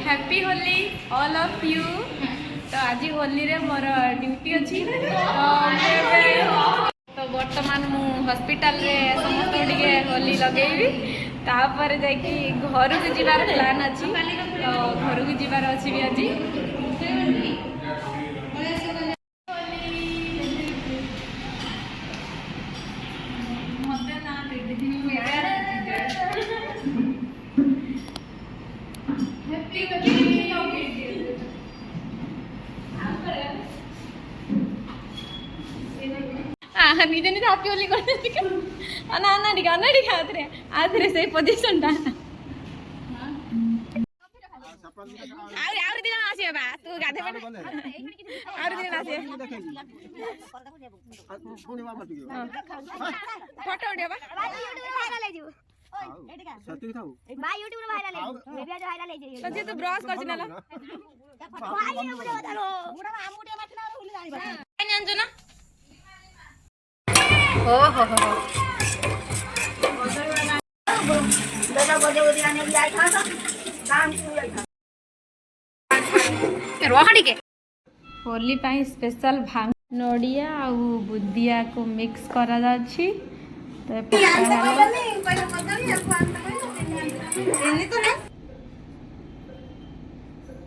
Happy Holi all of you. तो आज होली रे मोर ड्यूटी अच्छी तो बर्तमान मु हॉस्पिटल रे समस्त टिके होली लगेबी तापर जाकि घर को जीवार प्लान अच्छी तो घर को जीवार अच्छी भी आज निजे निजे हैप्पी होली कर ना आधरे से पोजीशन टा आउर दिन आसी बा तू गाधे पे आउर दिन आसी फोटो उठिया बा वायरल ले जीव सती थाउ भाई YouTube रे वायरल ले जीव मेबी आज वायरल ले जीव तो तू ब्रश कर छिनाला भाई मुडे बतारो मुडा आमुडे माथना भूल जानी बा नहीं जानजो ना हो दादा बजे उदी आने भी आइ था काम सुई था रोहड़ी के होली पाई स्पेशल भांग नडिया आ बुदिया को मिक्स करा जाछि तो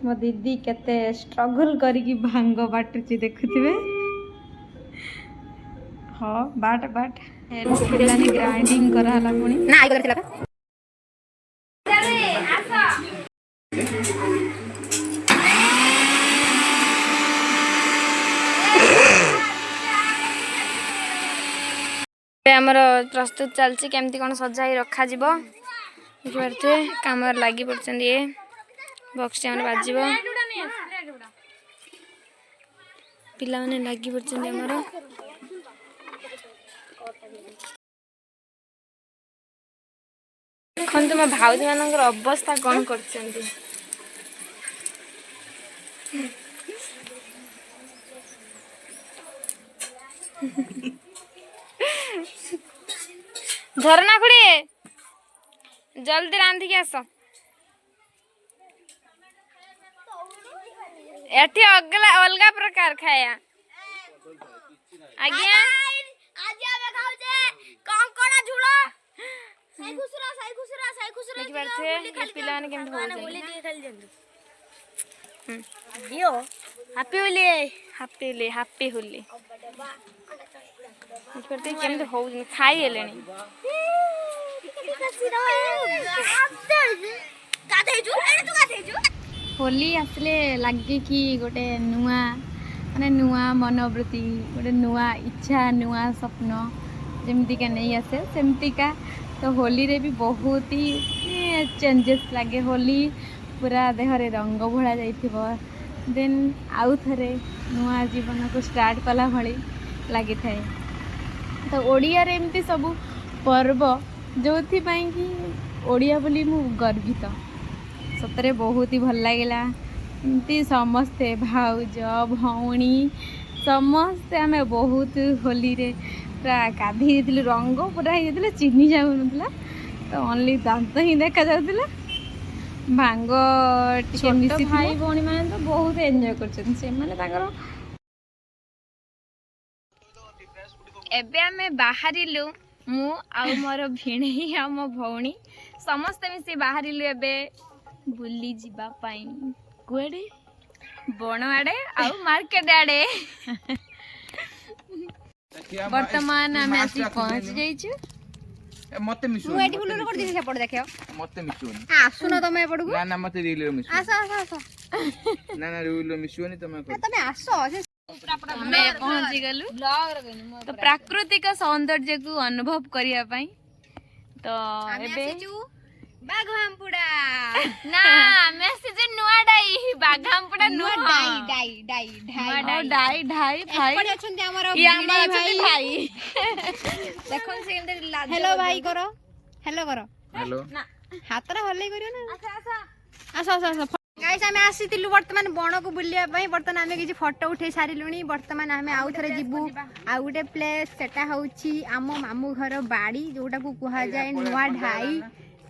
मो दीदी केते स्ट्रगल करी भांग बाटुची देखुथिबे। हाँ बाट बाट हेल्प ग्राइंडिंग करा हला पुणी ना आई करथिला का हमर प्रस्तुत चलछि केमती कोन सजाई रखा जिवो देखिबारथे कामर लागि पड़छन ये बॉक्स हमर बाजिबो पिला माने लागि पड़छन हमर खन तुम भाउजी मानकर अवस्था कौन करछंती झरना खुड़ी जल्दी रांधी के आस एठी अलगा प्रकार खाया आज्ञा आज आबे खाउ जे कंकड़ा झुड़ा साई खुसरा देखि बारथे ये पिला माने केम हो जाय होली दिए खाली जंदु दियो हैप्पी होली देखि केम हो खाई एलेनी होली आसले लागे कि गोटे नुआ माने नुआ मनोवृत्ति गोटे नुआ इच्छा नुआ स्वप्न जमती का नहीं आसे सेमती का तो होली रे भी बहुत ही चेंजेस लगे होली पूरा देहरे रंग भोला जाइथिबो देन आउ थरे नुआ जीवन को स्टार्ट कला भली लगी थाए तो ओडिया रे एमती सब पर्व जो कि ओडिया बोली मु गर्वित सतरे बहुत ही भल लगिला एमती समस्ते भाउज भौणी समस्ते आमे बहुत होली रे पूरा गाधी रंग पूरा हो चिन्ह जाऊन तो ओनली दांत ही देखा जाऊला भांग टे भाई भौणी मैंने तो बहुत एंजॉय कर एबे आमे बाहरिलु मु आउ मोर भिणेई आ मो भौणी समस्त मिसी बाहरिलु एबे बुली जीवा पाई कुआडे बण आडे आउ मार्केट आडे वर्तमान आमे आसी पहुंच जाइछु मते मिसु मु एठी बुलर कर दिसे पड़ देखियो मते मिसुनी आसुन तमे पड़ू ना ना मते रील मिसु आसो ना ना रील मिसुनी तमे तमे आसो हमें पहुंची गलु तो प्राकृतिक सौंदर्य को अनुभव करिया पाई तो एबे बाघामपुड़ा ना मैसेज नुआ डाई बाघामपुड़ा नुआ डाई भाई अछंती हमर भाई देखन से हेलो भाई करो हेलो ना हाथ रे हल्ले करियो ना आसो गाइस आमे आसीतिलु वर्तमान बण को बुलिया पई वर्तमान आमे किछि फोटो उठे सारिलुनी वर्तमान आमे आउ थरे जिबु आ गुटे प्लेस सेटा होउछि आमो मामू घर बाड़ी जोटा को कुहा जाय नुआ ढाई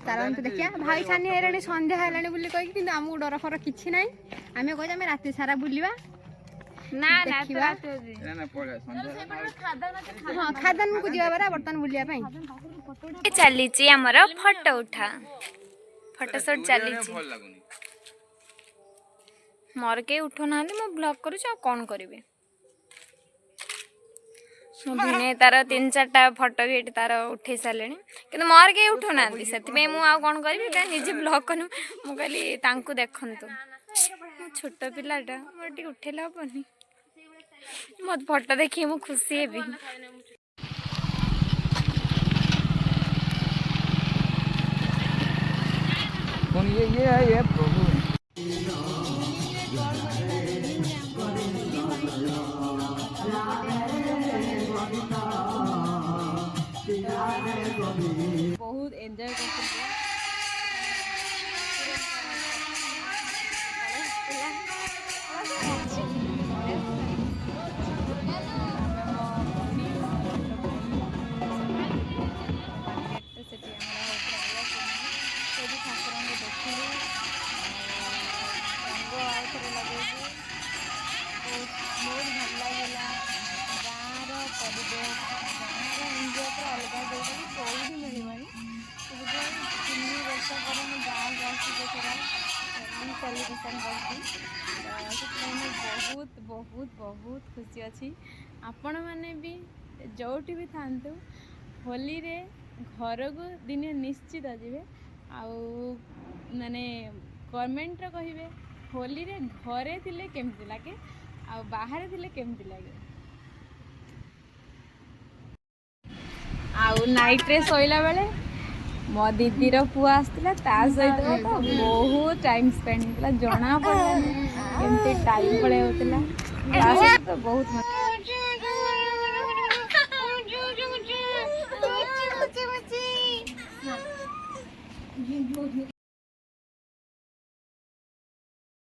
ଚାଲନ୍ତୁ ଦେଖିବା ଭାଇ ଛାନି ହେଲାଣି ସନ୍ଧ୍ୟା ହେଲାଣି ବୋଲି କହିକି କିନ୍ତୁ ଆମକୁ ଡର ଫର କିଛି ନାହିଁ ଆମେ କହୁଛୁ ଆମେ ରାତି ସାରା ବୁଲିବା ନା ଦେଖିବା ନା ନା ପଳେଇବା ସନ୍ଧ୍ୟା ହଁ ଖାଦାନକୁ ଯିବା ପରା ବର୍ତ୍ତମାନ ବୁଲିବା ପାଇଁ ଚାଲିଛି ଆମର ଫଟୋ ଉଠା ଫଟୋ ସୁଟ୍ ଚାଲିଛି ଭଲ ଲାଗୁନି ମୋର କେହି ଉଠୁନାହାନ୍ତି ମୁଁ ବ୍ଲଗ୍ କରୁଛି ଆଉ କ'ଣ କରିବି ମୁଁ ଭିନେ ତାର 3-4ଟା ଫଟୋ ବି ଏଠି ତାର ଉଠେଇ ସାରିଲେଣି କିନ୍ତୁ ମୋର କେହି ଉଠୁନାହାନ୍ତି ସେଥିପାଇଁ ମୁଁ ଆଉ କ'ଣ କରିବି ନିଜେ ବ୍ଲଗ୍ କନୁ ମୁଁ କହିଲି ତାଙ୍କୁ ଦେଖନ୍ତୁ ମୁଁ ଛୋଟ ପିଲାଟା ମୋର ଟିକେ ଉଠେଇଲେ ହବନି ମୋ ଫଟୋ ଦେଖିକି ମୁଁ ଖୁସି ହେବି कौन ये प्रभु बहुत एंजॉय करते सेलिब्रेशन बहुत बहुत बहुत खुशी अच्छी आपण मैंने भी जोटी भी था होली रे घर को दिने निश्चित जीवे आउ माने कमेंट कहे होली रे घरे थिले केमती लगे आ बाहर थिले केमती लगे आउ नाइट रे सोइला बेले मो दीदीर पुआ आसला ता सहित तो बहुत टाइम स्पेंड होता जना पड़लानी केमती टाइम पड़े होता तो बहुत मजा